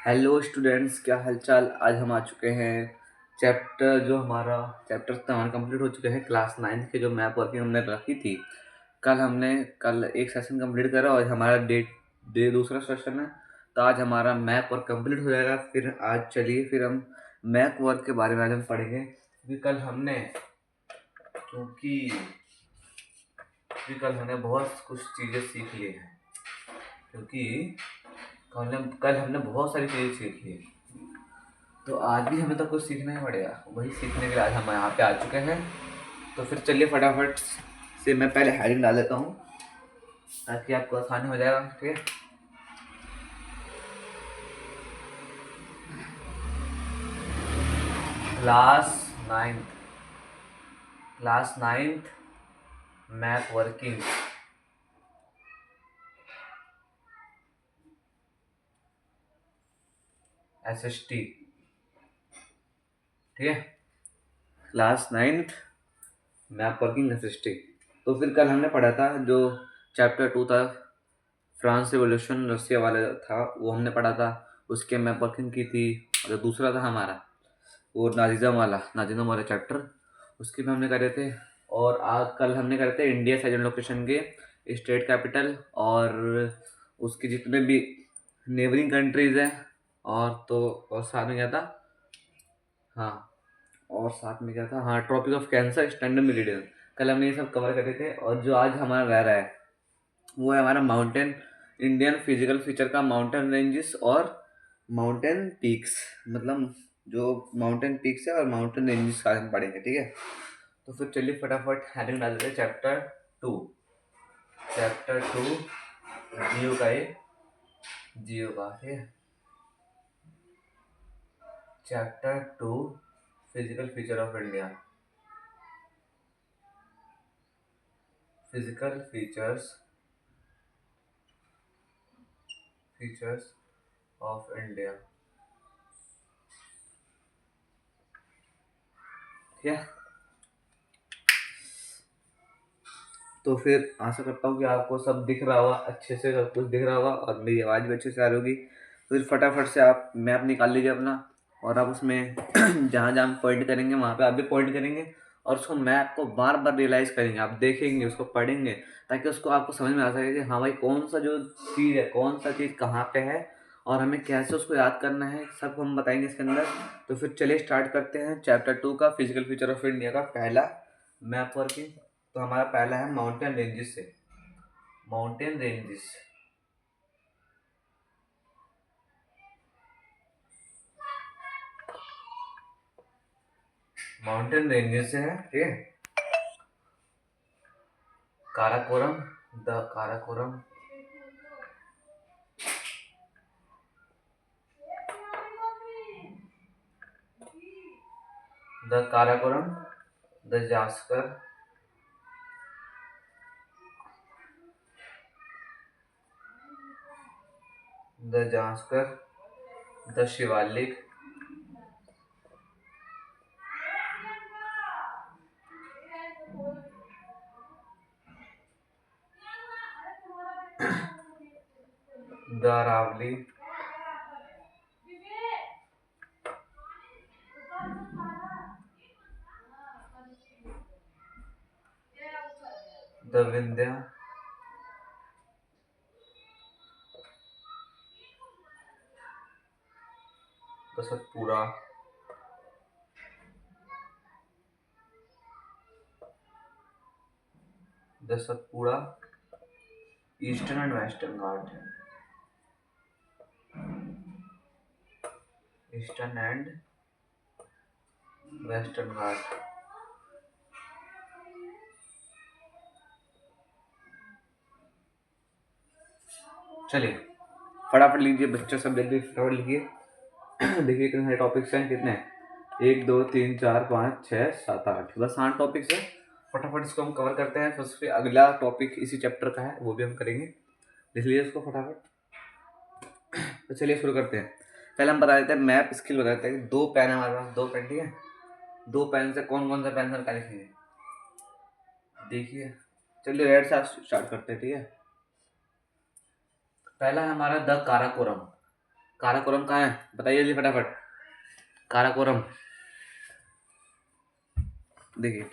Hello students, क्या हालचाल। आज हम आ चुके हैं चैप्टर तो हमारे कंप्लीट हो चुके हैं। क्लास 9th के जो मैप वर्किंग हमने रखी थी, कल एक सेशन कंप्लीट करा और हमारा डे दूसरा सेशन है। तो आज हमारा मैप वर्क कंप्लीट हो जाएगा। फिर आज चलिए फिर हम मैप वर्क के बारे में आज हम पढ़ेंगे, क्योंकि क्योंकि कल हमने बहुत कुछ चीज़ें सीख ली हैं। क्योंकि कल हमने बहुत सारी चीज़ें सीख ली, तो आज भी हमें तो कुछ सीखना ही पड़ेगा। वही सीखने के लिए आज हम यहाँ पे आ चुके हैं। तो फिर चलिए फटाफट से मैं पहले हेडिंग डाल देता हूँ ताकि आपको आसानी हो जाएगा। ठीक है, class ninth map working. SST, ठीक है, class 9th map working SST। तो फिर कल हमने पढ़ा था जो चैप्टर 2 था, फ्रांस रिवोल्यूशन रसिया वाला था, वो हमने पढ़ा था। उसके मैप वर्किंग की थी। और दूसरा था हमारा वो नाजिज्म वाला चैप्टर, उसके भी हमने करे थे। और आज कल हमने करे थे इंडिया साइजन लोकेशन के स्टेट कैपिटल और उसके जितने भी नेबरिंग कंट्रीज हैं। और साथ में क्या था, हाँ, और साथ में क्या था, हाँ, tropic of cancer, standard meridian. कल हमने ये सब कवर करे थे। और जो आज हमारा रह रहा है वो है हमारा माउंटेन इंडियन फिजिकल फीचर का माउंटेन रेंजेस और माउंटेन पीक्स। मतलब जो माउंटेन पीक्स है और माउंटेन रेंजेस का हम पढ़ेंगे। ठीक है, तो फिर चलिए फटाफट हेडिंग डाल देते हैं। चैप्टर टू जियो का, ठीक है। Chapter 2 physical feature of India, physical features of India, ठीक है। तो फिर आशा करता हूँ कि आपको सब दिख रहा होगा, अच्छे से सब कुछ दिख रहा होगा और मेरी आवाज़ भी अच्छे से आ रही होगी। फिर फटाफट से आप मैप निकाल लीजिए अपना, और आप उसमें जहाँ जहाँ पॉइंट करेंगे वहाँ पे आप भी पॉइंट करेंगे और उसको मैप को बार बार रियलाइज़ करेंगे। आप देखेंगे, उसको पढ़ेंगे, ताकि उसको आपको समझ में आ सके कि हाँ भाई, कौन सा जो चीज़ है, कौन सा चीज़ कहाँ पे है और हमें कैसे उसको याद करना है, सब हम बताएंगे इसके अंदर। तो फिर चलिए स्टार्ट करते हैं चैप्टर 2 का फिजिकल फीचर ऑफ इंडिया का पहला मैप वर्किंग। तो हमारा पहला है माउंटेन रेंजेस से। माउंटेन रेंजेस, से है, ठीक है। Karakoram, the Karakoram, the Karakoram, the Zanskar, the Shivalik, the Aravalli, the Vindhya, the Satpura, eastern and western Ghat, eastern and western Ghat. चलिए फटाफट लीजिए बच्चों, सब जल्दी फटाफट लिखिए। देखिए कितने सारे टॉपिक्स हैं, कितने हैं, 1 2 3 4 5 6 7 8, बस 8 टॉपिक्स हैं। फटाफट इसको हम कवर करते हैं। फिर अगला टॉपिक इसी चैप्टर का है, वो भी हम करेंगे। लिख लीजिए इसको फटाफट। तो चलिए शुरू करते हैं। पहले हम बता देते हैं मैप स्किल, बता देते हैं। 2 पेन है हमारे पास, 2 पेन, ठीक है। 2 पेन से कौन कौन सा पेंसिल का लिखेंगे, देखिए। चलिए रेड से स्टार्ट करते हैं, ठीक है। पहला है हमारा द काराकोरम। काराकोरम कहाँ है बताइए जल्दी फटाफट। काराकोरम देखिए,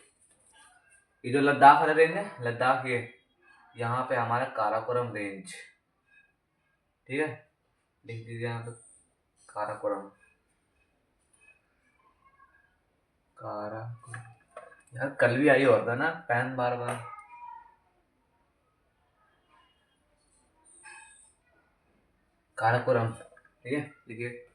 ये जो लद्दाख वाला रेंज है, लद्दाख, ये यहाँ पे हमारा काराकोरम रेंज, ठीक है, लिख दीजिए यहाँ पे काराकोरम। काराकोरम यार कल भी आई होता ना पैन बार बार। काराकोरम, ठीक है, लिखिए।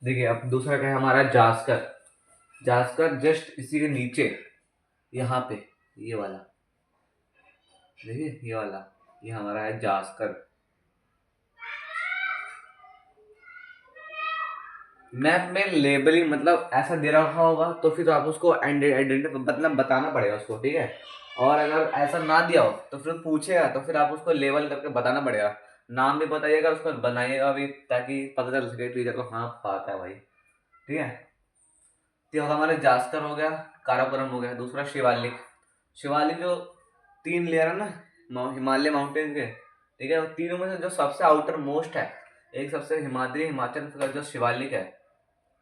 देखिए अब दूसरा क्या है हमारा, जास्कर। जास्कर जस्ट इसी के नीचे, यहाँ पे, ये वाला देखिए, ये वाला, ये हमारा है जास्कर। मैप में लेबलिंग मतलब ऐसा दे रखा होगा तो फिर आप उसको आइडेंटिटी मतलब बताना पड़ेगा उसको, ठीक है। और अगर ऐसा ना दिया हो तो फिर पूछेगा तो फिर आप उसको लेबल करके बताना पड़ेगा। नाम भी बताइएगा, उसको बनाइएगा भी, ताकि पता चल सके टीचर को, हाँ पता है भाई, ठीक है। तो हमारे जास्कर हो गया, काराकोरम हो गया। दूसरा शिवालिक। शिवालिक जो 3 लेयर है ना हिमालय माउंटेन के, ठीक है, वो तीनों में से जो सबसे आउटर मोस्ट है, एक सबसे हिमाचल का जो शिवालिक है,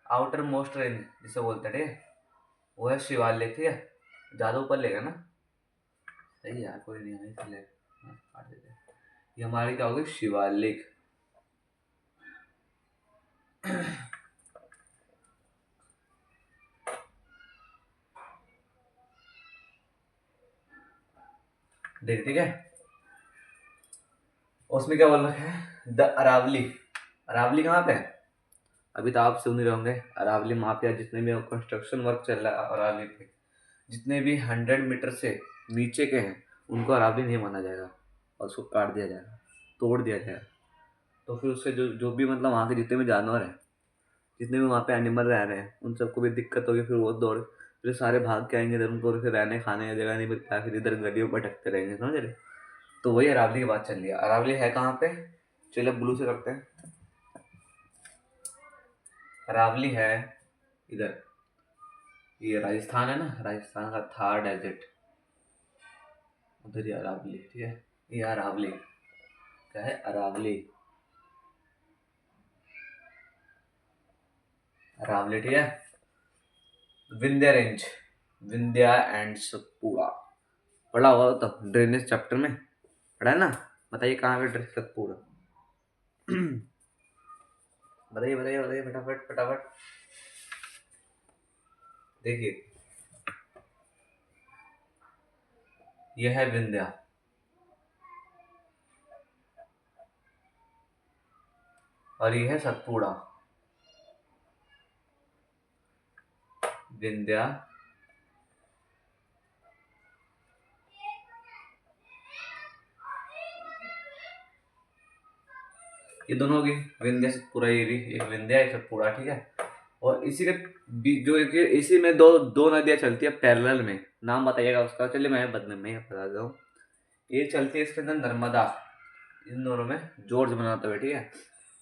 आउटर मोस्ट रेंज जिसे बोलते हैं, ठीक है, वो है शिवालिक, ठीक है। ज़्यादा ऊपर लेगा ना, सही यार, कोई नहीं है इसलिए काट देते हैं। ये हमारी क्या होगी, शिवालिक। देख, ठीक है। उसमें क्या बोल रखा है, द अरावली। अरावली कहाँ पे है, अभी तो आप सुन ही रहे होंगे। अरावली माफिया, जितने भी कंस्ट्रक्शन वर्क चल रहा है अरावली पे, जितने भी 100 मीटर से नीचे के हैं उनको अरावली नहीं माना जाएगा और उसको काट दिया जाएगा, तोड़ दिया जाएगा। तो फिर उससे जो जो भी मतलब वहाँ के जितने भी जानवर हैं, जितने भी वहाँ पे एनिमल रह रहे हैं, उन सबको भी दिक्कत होगी। फिर वो दौड़, फिर सारे भाग के आएंगे इधर, उनको फिर रहने खाने का जगह नहीं मिलता है, फिर इधर गलियों पर भटकते रहेंगे, समझ रहे। तो वही अरावली की बात चल रही है। अरावली है कहाँ पे, चलिए ब्लू से करते हैं। अरावली है इधर, ये राजस्थान है ना, राजस्थान का थार डेजर्ट, उधर ही अरावली, ठीक है। ये अरावली क्या है, अरावली, अरावली, ठीक है। विंध्या रेंज, विंध्या एंड सतपुड़ा, पढ़ा हुआ तो ड्रेनेज चैप्टर में पढ़ा है ना। बताइए कहाँ पे सतपुड़ा, बताइए बताइए बताइए फटाफट फटाफट। देखिए यह है विंध्या, और ये है सतपुड़ा। विंध्या, ये दोनों होगी, विंध्या सतपुड़ा, ये भी एक विंध्या एक सतपुड़ा, ठीक है। और इसी के जो एक इसी में दो दो नदियाँ चलती है पैरेलल में, नाम बताइएगा उसका, चलिए मैं बदले में बता देता हूँ। एक चलती है इसके अंदर नर्मदा, इन दोनों में जोड़ बनाते हुए, ठीक है।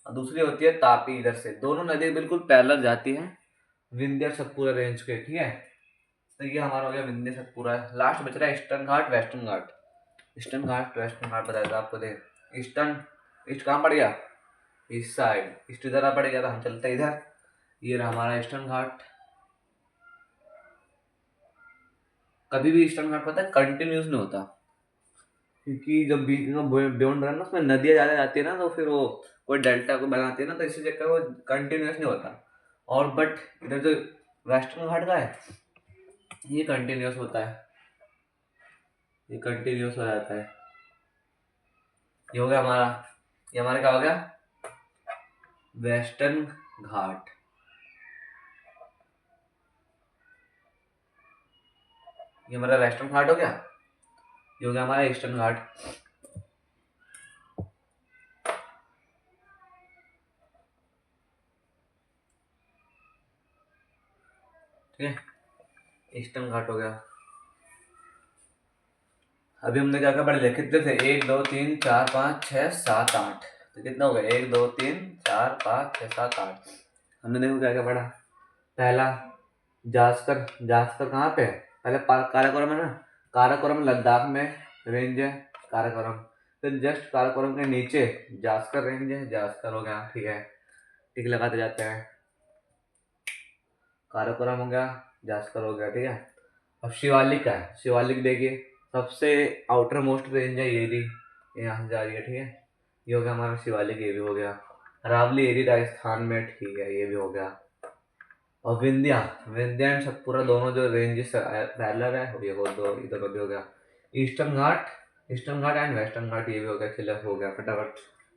और दूसरी होती है तापी, इधर से दोनों नदियाँ बिल्कुल पैरेलल जाती हैं विंध्या सतपुड़ा रेंज के, ठीक है। तो ये हमारा हो गया विंध्य सतपुड़ा। लास्ट बच रहा है ईस्टर्न घाट वेस्टर्न घाट। ईस्टर्न घाट वेस्टर्न घाट बताया था आपको, देख ईस्टर्न, ईस्ट कहाँ पड़ गया, इस साइड, ईस्ट इधर पड़ गया था, हम चलते इधर। ये रहा हमारा ईस्टर्न घाट। कभी भी ईस्टर्न घाट पता है कंटिन्यूस नहीं होता, क्योंकि जब बीच में बियॉन्ड रन ना उसमें नदियाँ ज़्यादा जाती है ना, तो फिर वो कोई डेल्टा को बनाती है ना, तो इसी चक्कर वो कंटिन्यूस नहीं होता। और बट इधर जो वेस्टर्न घाट का है ये कंटिन्यूस होता है, ये कंटिन्यूस हो जाता है। ये हो गया हमारा, ये हमारा क्या हो गया, वेस्टर्न घाट। ये हमारा वेस्टर्न घाट हो गया, ये हो गया हमारा ईस्टर्न घाट। ठीक है, ईस्टर्न घाट हो गया। अभी हमने क्या क्या पढ़ लिया, कितने थे, 1 2 3 4 5 6 7 8, तो कितना हो गया, 1 2 3 4 5 6 7 8। हमने देखो क्या क्या पढ़ा। पहला जास्कर, जास्कर कहाँ पे है, पहले काराकोरम है ना, काराकोरम लद्दाख में रेंज है काराकोरम। फिर जस्ट काराकोरम के नीचे जास्कर रेंज है, जास्कर हो गया, ठीक है, टिक लगाते जाते हैं। काराकोरम हो गया, जास्कर हो गया, ठीक है। अब शिवालिक का है, शिवालिक देखिए सबसे आउटर मोस्ट रेंज है ये भी, यहाँ से जा रही है, ठीक है। ये हो गया हमारा शिवालिक, ये भी हो गया। अरावली एरी राजस्थान में, ठीक है, ये भी हो गया। और विंध्या, विंध्या एंड सतपुरा दोनों जो रेंजेस पैरेलल है, ये हो दो, इधर भी हो गया। Eastern Ghat, eastern Ghat and western Ghat, ये भी हो गया, क्लियर हो गया फटाफट,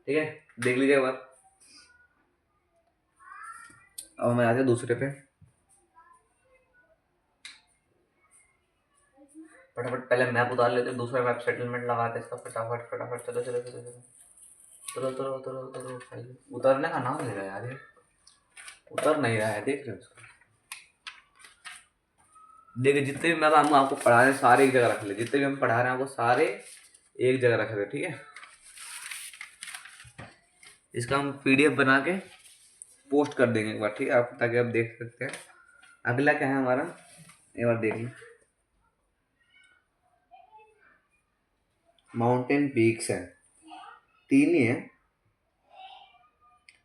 ठीक है। देख लीजिए एक बार। अब मैं आते दूसरे पे, फटाफट पहले मैप उतार लेते, दूसरा मैप सेटलमेंट लगाते इसका, फटाफट फटाफट, चलो चलो चलो चलो, उतरो उतरो उतरो उतरो भाई, उतरने का नाम ले रहा है यार ये, उतर नहीं रहा है, देख रहे हो उसको। देखिए जितने भी मैप हम आपको पढ़ा रहे हैं सारे एक जगह रख ले, जितने भी हम पढ़ा रहे हैं आपको सारे एक जगह रख रहे, ठीक है। इसका हम पीडीएफ बना के पोस्ट कर देंगे एक बार, ठीक है, आप ताकि आप देख सकते हैं। अगला क्या है हमारा, एक बार देख लें। माउंटेन पीक्स है, 3 ही है,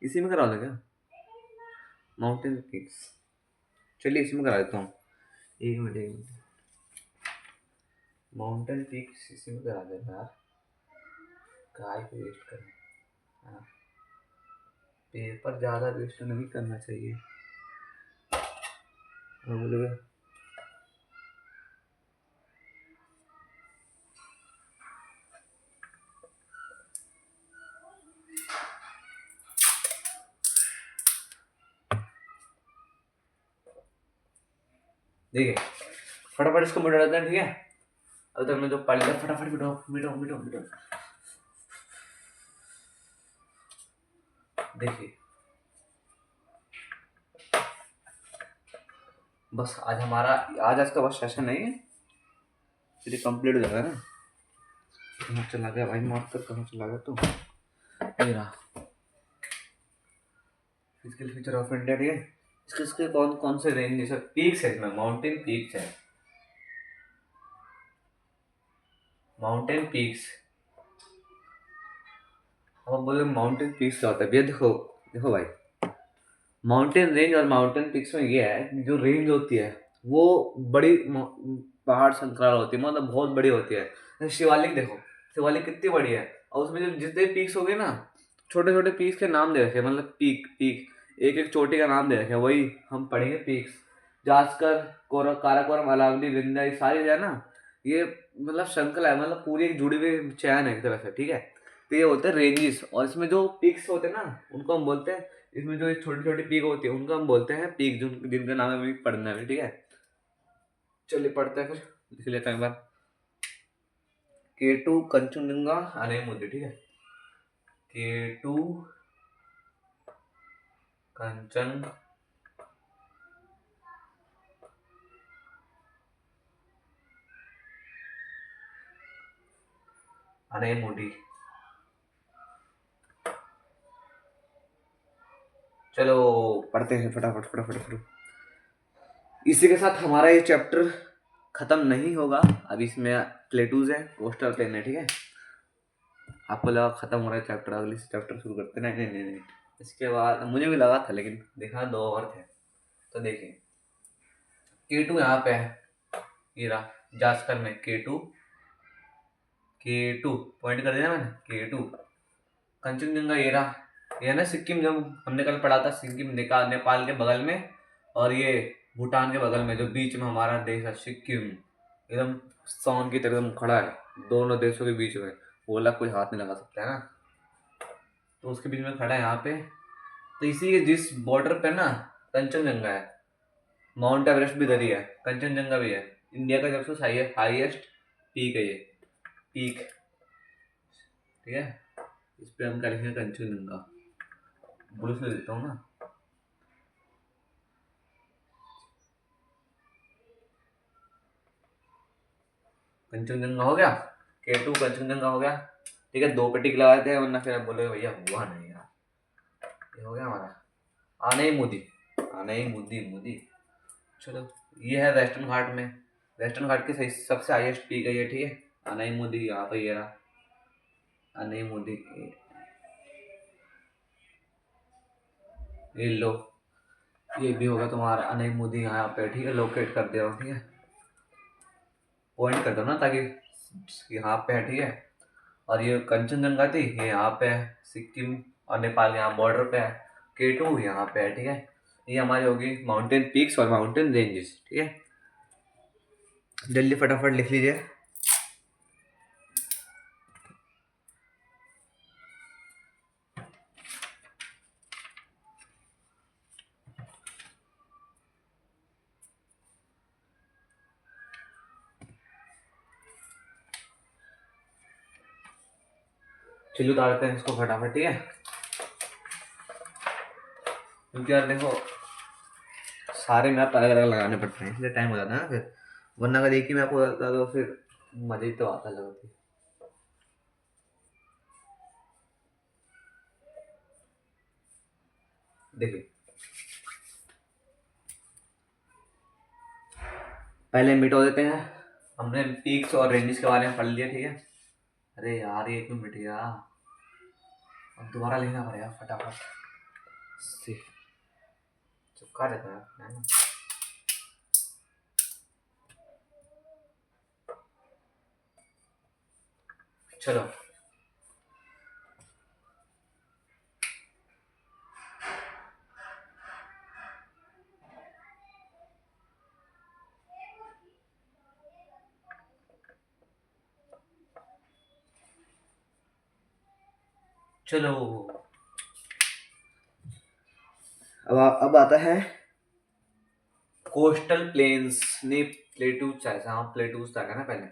इसी में करा दो क्या, माउंटेन पीक्स, चलिए इसी में करा देता हूँ, एक मिनट एक मिनट, माउंटेन पीक्स इसी में करा देना यार, काय को वेस्ट करें, हाँ, पेपर ज़्यादा वेस्ट नहीं करना चाहिए। बोलोगे देखिए फटाफट इसको मिटा देते हैं, ठीक है। अब तक मैं जो पढ़ लिया फटाफट मिटाओ मिटाओ मिटाओ मिटाओ। देखिए बस आज हमारा आज का बस सेशन नहीं है, चलिए कंप्लीट हो जाएगा ना। कहाँ चला गया भाई, माफ कर, कहाँ चला गया तू, ये रहा फिजिकल फीचर ऑफ इंडिया, ठीक है। इसके इसके कौन कौन से रेंज है, पीक्स है इसमें, माउंटेन पीक्स है, माउंटेन पीक्स। अब बोले माउंटेन पीक्स क्या होता है भैया, देखो देखो भाई, माउंटेन रेंज और माउंटेन पीक्स में ये है कि जो रेंज होती है वो बड़ी पहाड़ श्रृंखला होती है, मतलब बहुत बड़ी होती है। जैसे शिवालिक देखो, शिवालिक कितनी बड़ी है, और उसमें जो जितने पीक्स हो गए ना, छोटे छोटे पीक्स के नाम दे रखे हैं, मतलब पीक पीक एक एक चोटी का नाम दे रखे हैं, वही हम पढ़ेंगे पीक्स। जास्कर, काराकोरम, अलावली, विंध्या, ये सारी जो है ना, ये मतलब श्रृंखला है, मतलब पूरी एक जुड़ी हुई चैन है एक तरह से, ठीक है। तो ये होते हैं रेंजेस, और इसमें जो पीक्स होते हैं ना उनको हम बोलते हैं, इसमें जो छोटी छोटी पीक होती है उनको हम बोलते हैं पीक, जिनका नाम हमें पढ़ना है, ठीक है। चलिए पढ़ते हैं फिर, लिख लेते हैं एक बार। K2 कंचनजंगा आनेमुदी, ठीक है, K2 कंचन आनेमुदी। चलो पढ़ते हैं फटाफट फटाफट फटाफट। इसी के साथ हमारा ये चैप्टर खत्म नहीं होगा, अब इसमें प्लेटूज है, कोस्टल प्लेन है, ठीक है। आपको लगा खत्म हो रहा है चैप्टर, अगली से चैप्टर शुरू करते हैं, नहीं नहीं नहीं नहीं, इसके बाद मुझे भी लगा था लेकिन देखा 2 और थे, तो देखिए K2 यहाँ पे है, ये रहा जास्कर में K2, K2 पॉइंट कर दिया मैंने, K2 कंचनजंगा ये रहा, ये है ना सिक्किम, जब हमने कल पढ़ा था सिक्किम नेपाल के बगल में, और ये भूटान के बगल में, जो बीच में हमारा देश है सिक्किम, एकदम सॉन की तरह एकदम खड़ा है दोनों देशों के बीच में, बोला कोई हाथ नहीं लगा सकता है ना, तो उसके बीच में खड़ा है यहाँ पे। तो इसी के जिस बॉर्डर पे ना कंचनजंगा है, माउंट एवरेस्ट भी इधर ही है, कंचनजंगा भी है, इंडिया का सबसे हाईएस्ट पीक है ये, पीक, ठीक है। इस पे हम क्या लिखेंगे, कंचनजंगा, ब्रूस ले देता हूँ ना, कंचनजंगा हो गया, K2 कंचनजंगा हो गया, ठीक है। 2 पे टिक लगा देते हैं, वरना फिर आप बोलोगे भैया हुआ नहीं यार। ये हो गया हमारा आने ही मुदी, आने ही मुदी मुदी। चलो ये है वेस्टर्न घाट में, वेस्टर्न घाट की सबसे हाईएस्ट पीक है ये, ठीक है। अनाई यहाँ पे ये रहा, अनाई, ये लो, ये भी होगा तुम्हारा अनाई यहाँ पे, ठीक है। लोकेट कर दिया, ठीक है। पॉइंट कर दो ना, ताकि यहाँ पे है, ठीक है। और ये कंचनजंगा थी, ये यहाँ पे है, सिक्किम और नेपाल यहाँ बॉर्डर पे है। K2 यहाँ पे है, ठीक है। ये हमारी होगी माउंटेन पीक्स और माउंटेन रेंजेस, ठीक है। जल्दी फटाफट लिख लीजिए। चलिए उतारते हैं इसको फटाफट, ठीक है। क्योंकि यार देखो, सारे मैप अलग अलग लगाने पड़ते हैं, इसलिए टाइम हो जाता है ना फिर। वरना अगर एक ही मैप हो जाता तो फिर मजे ही तो आता लगती। देखिए, पहले मिटो देते हैं। हमने पीक्स और रेंजेस के बारे में पढ़ लिया, ठीक है। अरे यार ये क्यों मिट गया, अब दोबारा लिखना पड़ेगा फटाफट से। चिपका रहता है ना। चलो, चलो अब आता है कोस्टल प्लेन्स। नहीं, प्लेटूज आया, हाँ प्लेटूज आएगा ना पहले,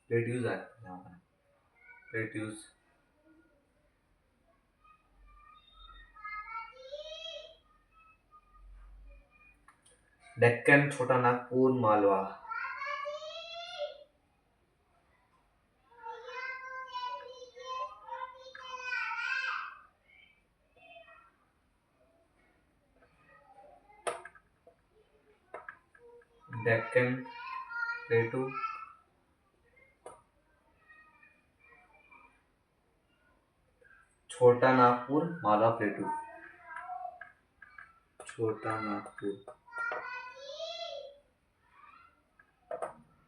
प्लेट्यूज आया यहाँ पर, प्लेट्यूज। डेक्कन, छोटा नागपुर, मालवा। डेक्कन प्लेटू, छोटा नागपुर, मालवा प्लेटू, छोटा नागपुर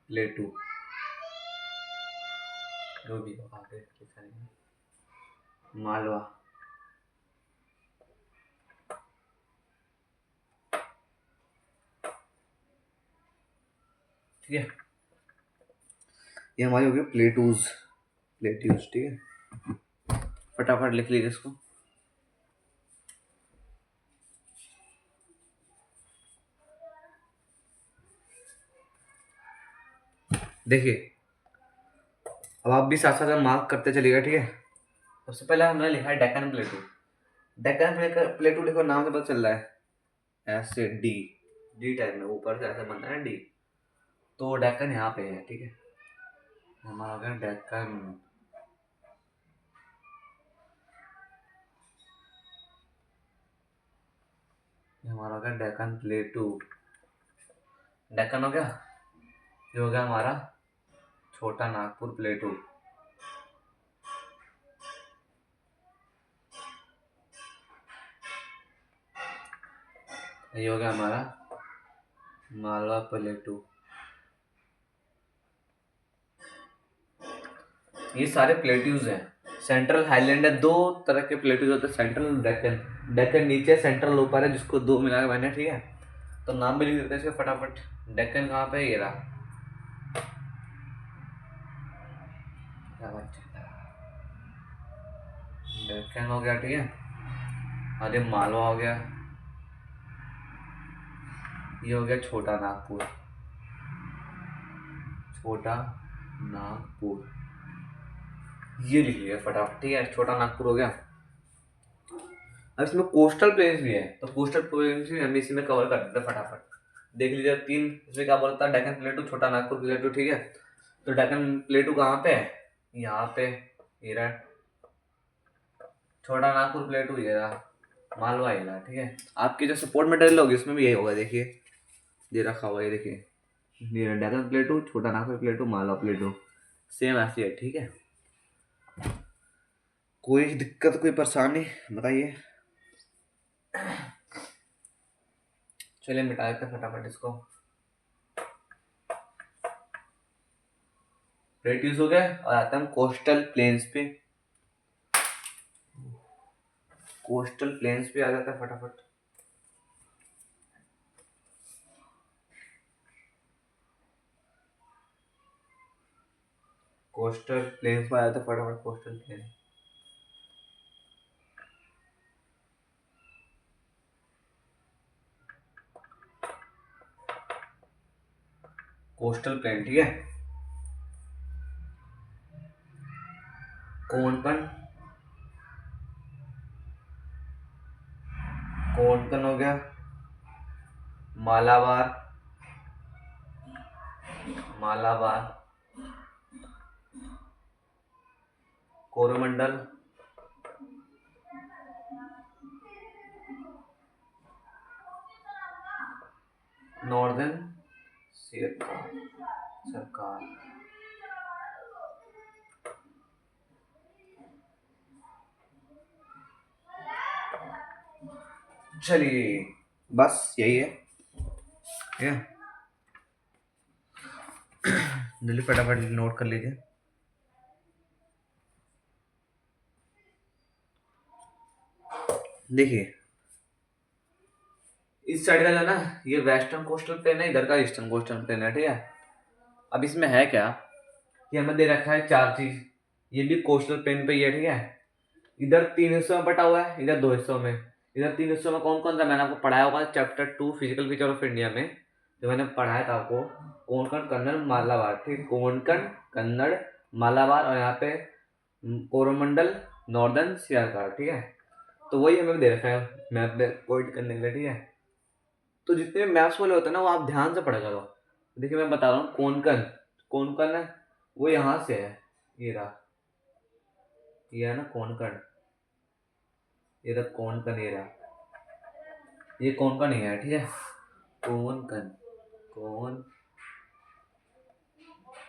प्लेटू, जो भी हो आगे लिखा है, मालवा। ठीक है, ये हमारी होगी प्लेटूज, प्लेट्यूज, ठीक है। फटाफट लिख लीजिए इसको। देखिए, अब आप भी साथ साथ मार्क करते चलिएगा, ठीक है। सबसे पहले हमने लिखा है डेक्कन प्लेटू। डेक्कन प्लेटू देखो नाम से पता चल रहा है, ऐसे डी, डी टाइप में ऊपर से ऐसा बनता है ना डी। तो डेक्कन यहाँ पे है, ठीक है। हमारा हो गया डेक्कन। हमारा हो गया डेक्कन प्लेटू, डेक्कन हो गया। ये हो गया हमारा छोटा नागपुर प्लेटू। ये हो गया हमारा मालवा प्लेटू। ये सारे प्लेट्यूज हैं। सेंट्रल हाईलैंड है, दो तरह के प्लेट्यूज होते हैं, सेंट्रल और डेक्कन। डेक्कन नीचे, सेंट्रल ऊपर है, जिसको दो मिला के बने, ठीक है। तो नाम भी लिख देते हैं इसके फटाफट। डेक्कन कहाँ पे है, ये रहा। डेक्कन हो गया, ठीक है। अरे मालवा हो गया। ये हो गया छोटा नागपुर, छोटा नागपुर। ये लिख लिया फटाफट, ठीक है। छोटा नागपुर हो गया। अब इसमें कोस्टल प्लेन्स भी है, तो कोस्टल प्लेन्स भी हम इसी में कवर कर देते हैं फटाफट। देख लीजिए, तीन इसमें क्या बोलता है, डेक्कन प्लेटू, छोटा नागपुर प्लेटू, ठीक है। तो डेक्कन प्लेटू कहाँ पे है, यहाँ पे, ये रहा। छोटा नागपुर प्लेटू ये रहा, मालवा ये रहा, ठीक है। आपकी जो सपोर्ट मटेरियल होगी उसमें भी यही होगा, देखिए ये रखा हुआ है, ये देखिए ये डेक्कन प्लेटू, छोटा नागपुर प्लेटू, मालवा प्लेटू, सेम ऐसी है। ठीक है, कोई दिक्कत कोई परेशानी बताइए। चलिए मिटा देते हैं फटाफट इसको। प्लेट यूज हो गया और आता हम कोस्टल प्लेन्स पे। कोस्टल प्लेन्स पे आ जाता है फटाफट। कोस्टल प्लेन्स पे आ जाता है फटाफट। Coastal plain, coastal plain. ठीक है, कोंकण, कोंकण हो गया, मालाबार, मालाबार, कोरोमंडल, नॉर्दर्न सरकार, सरकार, चलिए बस यही है। ठीक है, जल्दी फटाफट नोट कर लीजिए। देखिए इस साइड का जो है ना, ये वेस्टर्न कोस्टल प्लेन है, इधर का ईस्टर्न कोस्टल प्लेन है। ठीक है, अब इसमें है क्या कि हमें दे रखा है चार चीज। ये भी कोस्टल प्लेन पे ही है। ठीक है, इधर 3 हिस्सों में बटा हुआ है, इधर 2 हिस्सों में। इधर 3 हिस्सों में कौन कौन सा मैंने आपको पढ़ाया होगा chapter 2 physical feature of India में, जो मैंने पढ़ाया था आपको। कोंकण, कन्नड़, मालाबार। ठीक, कोंकण, कन्नड़, मालाबार और यहाँ पे कोरोमंडल, नॉर्दर्न सियारकार। ठीक है, तो वही हमें दे रखा है मैप में पॉइंट करने के लिए। ठीक है, तो जितने मैप्स वाले होते हैं ना, वो आप ध्यान से पढ़ा करो। देखिए मैं बता रहा हूँ, कोंकण, कोंकण है वो यहाँ से है, ये रहा, ये है ना कोंकण, ये रहा कोंकण, ये रहा, ये कोंकण ही है। ठीक है, कोंकण,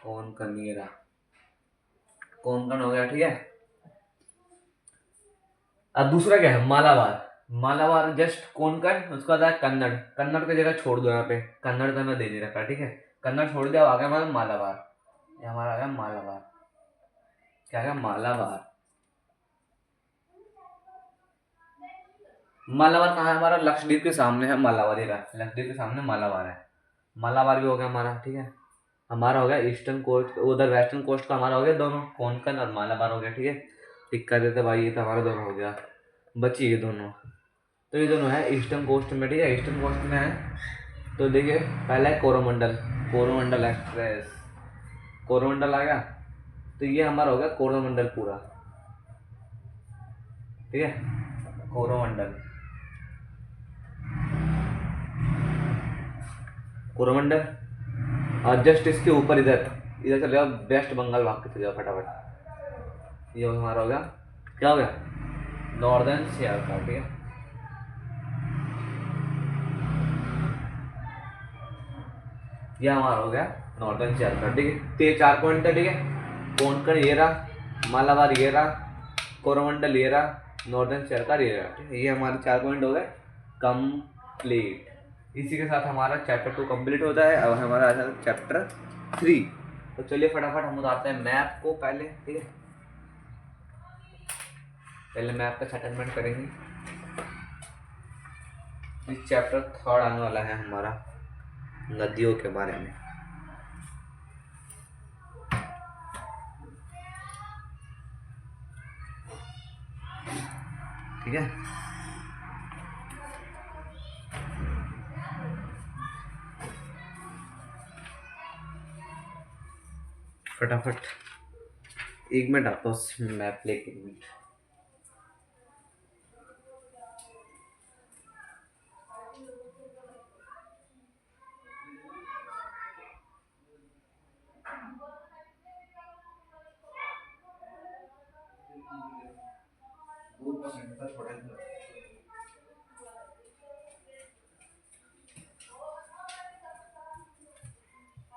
कोंकण, ये रहा कोंकण हो गया। ठीक है, अब दूसरा क्या है, मालाबार। मालाबार जस्ट कोंकण, उसके बाद है कन्नड़। कन्नड़ की जगह छोड़ दो, यहाँ पे कन्नड़ तो मैं दे नहीं रखा। ठीक है, कन्नड़ छोड़ दिया, आ गया हमारा मालाबार। ये हमारा आ गया मालाबार। क्या आ गया, मालाबार। मालाबार कहाँ है हमारा, लक्षद्वीप के सामने है मालाबार। ये रहा, लक्षद्वीप के सामने मालाबार है। मालाबार भी हो गया हमारा। ठीक है, हमारा हो गया ईस्टर्न कोस्ट, उधर वेस्टर्न कोस्ट का हमारा हो गया दोनों, कोंकण और मालाबार हो गया। ठीक है, टिक कर देते भाई, ये तो हमारा दोनों हो गया, बची ये दोनों। तो ये दोनों है ईस्टर्न कोस्ट में। ठीक है, ईस्टर्न कोस्ट में है। तो देखिए पहला है कोरोमंडल, कोरोमंडल एक्सप्रेस, कोरोमंडल आ गया। तो ये हमारा हो गया कोरोमंडल पूरा। ठीक है, कोरोमंडल, कोरोमंडल। और जस्ट इसके ऊपर इधर, इधर चले जाओ, वेस्ट बंगाल भाग के चले जाओ फटाफट। ये हमारा हो गया, क्या हो गया, नॉर्दर्न सियालकोट। ठीक है, ये हमारा हो गया नॉर्दर्न सियालकोट। ठीक है, तो ये 4 पॉइंट है। ठीक है, कोंकण ये रहा, मालाबार ये रहा, कोरोमंडल ये रहा, नॉर्दर्न सियालकोट ये रहा। ठीक है, ये हमारे 4 पॉइंट हो गए कंप्लीट। इसी के साथ हमारा चैप्टर 2 कंप्लीट होता है। अब हमारा आता है चैप्टर 3। तो चलिए फटाफट हम उतारते हैं मैप को पहले। ठीक है, पहले मैप का सेटलमेंट करेंगे। इस चैप्टर 3 आने वाला है हमारा नदियों के बारे में। ठीक है, फटाफट 1 मिनट आता हूँ मैप लेके, 1 मिनट।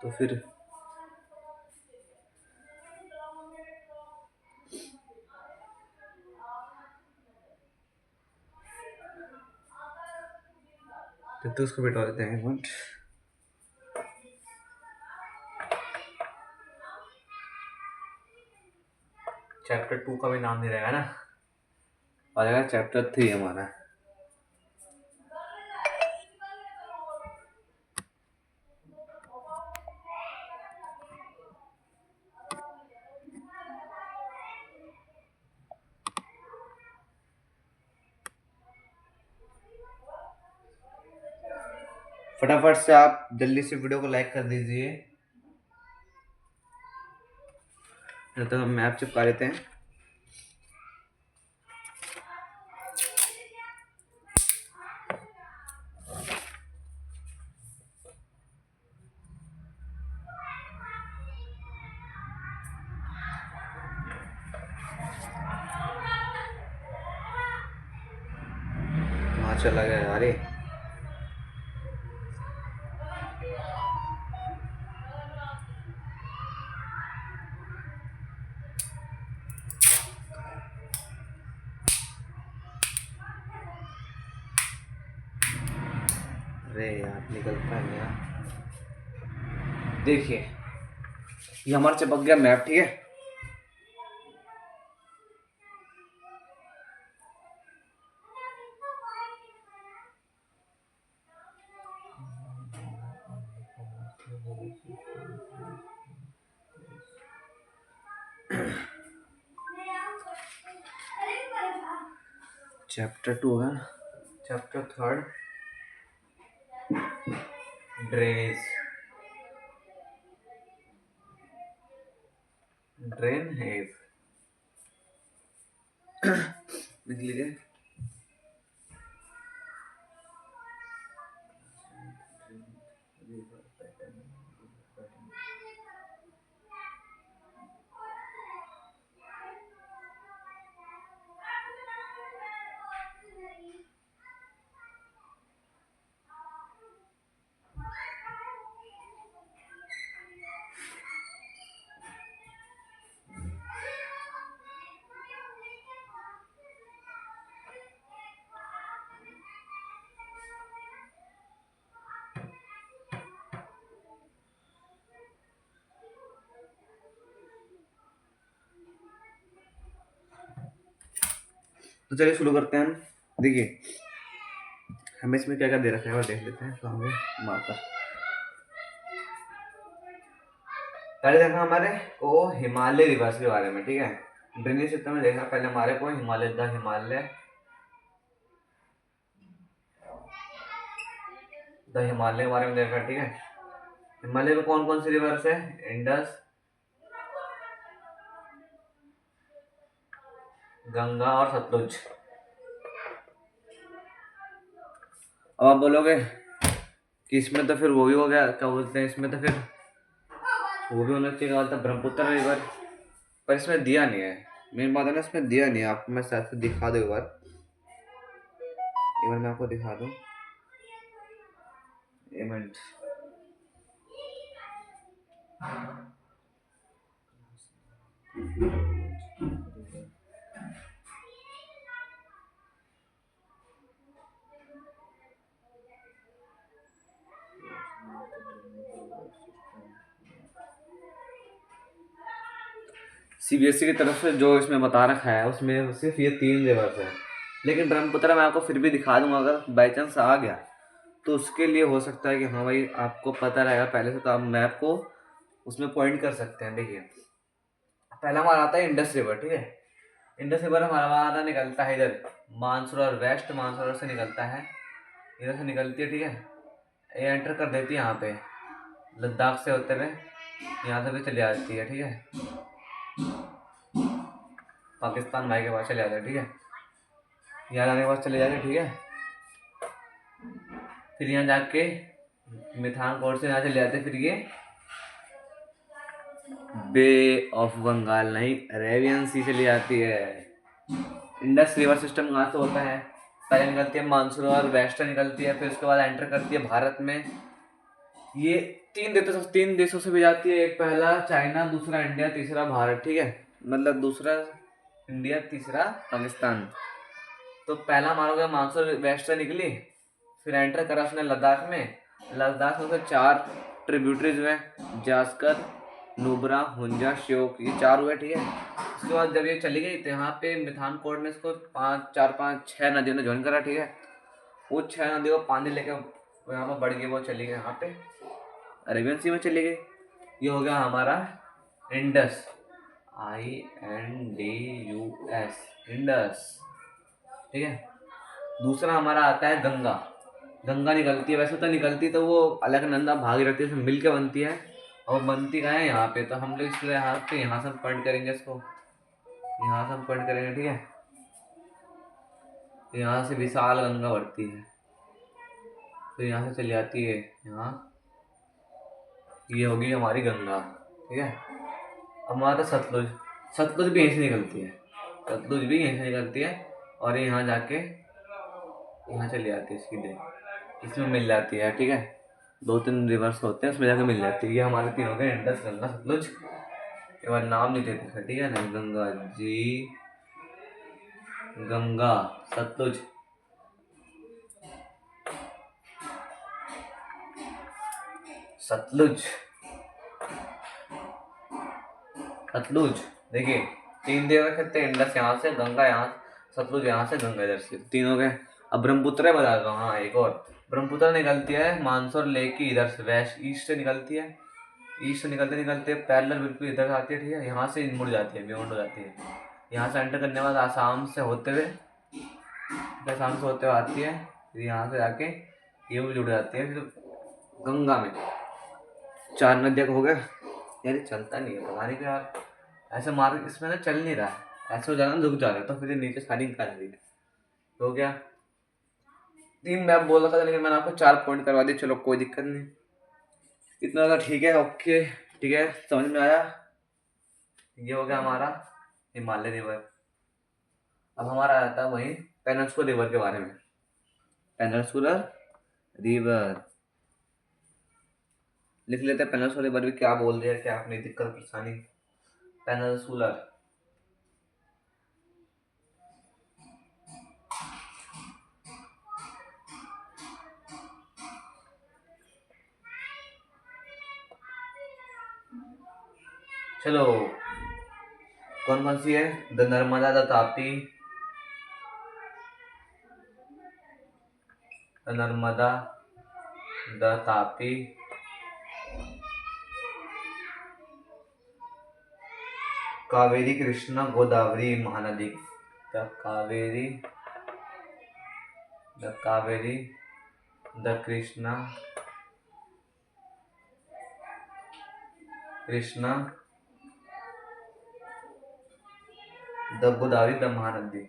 तो फिर तो उसको बिठा देते हैं 1 मिनट। चैप्टर 2 का भी नाम नहीं रहेगा ना, और चैप्टर 3 हमारा। फटाफट से आप जल्दी से वीडियो को लाइक कर दीजिए, नहीं तो हम मैप चिपका लेते हैं। कहाँ चला गया यार ये? अरे यार निकलता है यार। देखिए ये हमारा चिपक गया मैप, ठीक है। चैप्टर 2 है, चैप्टर 3 ड्रेनेज, ड्रेन हेव लिख लीजिए। तो चलिए शुरू करते हैं। देखिए हमें इसमें क्या क्या दे रखा है और देख लेते हैं। तो हमें मार्कर पहले देखा हमारे को हिमालय रिवर्स के बारे में, ठीक है। ड्रेनेज सिस्टम में देखा पहले हमारे को हिमालय, द हिमालय के बारे में देखा, ठीक है। हिमालय में कौन कौन सी रिवर्स है? इंडस, गंगा और सतलुज। अब आप बोलोगे कि इसमें तो फिर वो भी हो गया, क्या बोलते हैं इसमें तो फिर वो भी होना चाहिए, क्या बोलता है ब्रह्मपुत्र रिवर, पर इसमें दिया नहीं है। मेन बात है ना, इसमें दिया नहीं है। आपको मैं शायद से दिखा दूँ एक बार मैं आपको दिखा दूँ। एक मिनट, सीबीएसई की तरफ से जो इसमें बता रखा है उसमें सिर्फ ये 3 रिवर्स है। लेकिन ब्रह्मपुत्र मैं आपको फिर भी दिखा दूंगा, अगर बाई चांस आ गया तो उसके लिए हो सकता है कि हाँ भाई आपको पता रहेगा पहले से, तो आप मैप को उसमें पॉइंट कर सकते हैं। देखिए पहला हमारा आता है इंडस रिवर, ठीक है। इंडस रिवर हमारा निकलता है इधर मानसरोवर, वेस्ट मानसरोवर से निकलता है, इधर से निकलती है, ठीक है। ये एंटर कर देती है यहाँ पे लद्दाख से होते हुए, यहाँ से भी चली जाती है, ठीक है। पाकिस्तान भाई के पास चले जाते हैं, ठीक है। यहाँ जाने के बाद चले जाते, ठीक है। फिर यहाँ जाके मिठानकोट से यहाँ चले जाते, फिर ये बे ऑफ बंगाल नहीं अरेबियन सी चली जाती है। इंडस रिवर सिस्टम कहाँ से होता है? पहले निकलती है मानसरोवर, वेस्ट निकलती है, फिर उसके बाद एंटर करती है भारत में। ये तीन देशों से भी जाती है। एक पहला चाइना, दूसरा इंडिया, तीसरा भारत। ठीक है, मतलब दूसरा इंडिया, तीसरा पाकिस्तान। तो पहला हमारा हो गया मानसून वेस्ट से निकली, फिर एंटर करा उसने लद्दाख में। लद्दाख में उसके 4 ट्रिब्यूटरीज हुए, जास्कर, नुब्रा, हुंजा, श्योक, ये 4 हुए। ठीक है, उसके बाद जब ये चली गई तो यहाँ पे मिथान कोड ने इसको 6 नदियों ने ज्वाइन करा। ठीक है, वो 6 नदियों को पानी लेके यहाँ पर बढ़ गई, वो चली गई यहाँ पे अरेबियन सी में चली गई। ये हो गया हमारा इंडस, INDUS, इंडस। ठीक है, दूसरा हमारा आता है गंगा। गंगा निकलती है, वैसे तो निकलती तो वो अलकनंदा भागीरथी से मिल के बनती है, और बनती कहाँ है यहाँ पे। तो हम लोग इसलिए यहाँ से हम पॉइंट करेंगे इसको, यहाँ से हम पॉइंट करेंगे। ठीक है, तो यहाँ से विशाल गंगा बढ़ती है, तो यहाँ से चली जाती है यहाँ, ये होगी हमारी गंगा। ठीक है, अब हमारा सतलुज। सतलुज भी यहीं से निकलती है, सतलुज भी यहीं से निकलती है, और यहाँ जाके यहाँ चली जाती है सीधे, इसमें मिल जाती है। ठीक है, 2-3 रिवर्स होते हैं, उसमें जाके मिल जाती है। ये हमारे 3 हो गए, इंडस, गंगा, सतलुज। ये बार नाम नहीं देते, ठीक है ना, गंगा जी, गंगा, सतलुज, सतलुज, सतलुज। देखिए 3 दे रखे, इंडस यहाँ से, गंगा यहाँ, सतलुज यहाँ से, गंगा इधर से, 3 हो गए। अब ब्रह्मपुत्र बता दो। हाँ, एक और ब्रह्मपुत्र निकलती है मानसौर लेक की इधर से, वेस्ट ईस्ट से निकलती है, ईस्ट से निकलते पैरेलल बिल्कुल इधर आती है। ठीक है, यहाँ से मुड़ जाती है, बियॉन्ड हो जाती है, यहाँ से एंटर करने के बाद आसाम से होते हुए आती है, फिर यहाँ से जाके ये भी जुड़ जाती है, फिर गंगा में। 4 नदियाँ हो गए यार, चलता नहीं है पता नहीं क्या यार, ऐसे मार्ग इसमें ना चल नहीं रहा है, ऐसे हो जाना रुक जा रहा है, तो फिर नीचे सारी निकाल रही है। तो क्या 3 मैप बोला था, लेकिन मैंने आपको 4 पॉइंट करवा दिए। चलो कोई दिक्कत नहीं, इतना ज़्यादा ठीक है, ओके। ठीक है, समझ में आया। ये हो गया हमारा हिमालय रिवर। अब हमारा आता है वहीं पेनिनसुला रिवर के बारे में। पेनिनसुला रिवर लिख लेते हैं, पेनिनसुला रिवर भी क्या बोल रहे हैं, क्या अपनी दिक्कत परेशानी। पेनिनसुला, चलो कौन कौन सी है, the Narmada, the Tapi, the Narmada, the Tapi, Kaveri, Krishna, Godavari, Mahanadi. The Kaveri, the Kaveri, the Krishna, Krishna, the Godavari, the Mahanadi,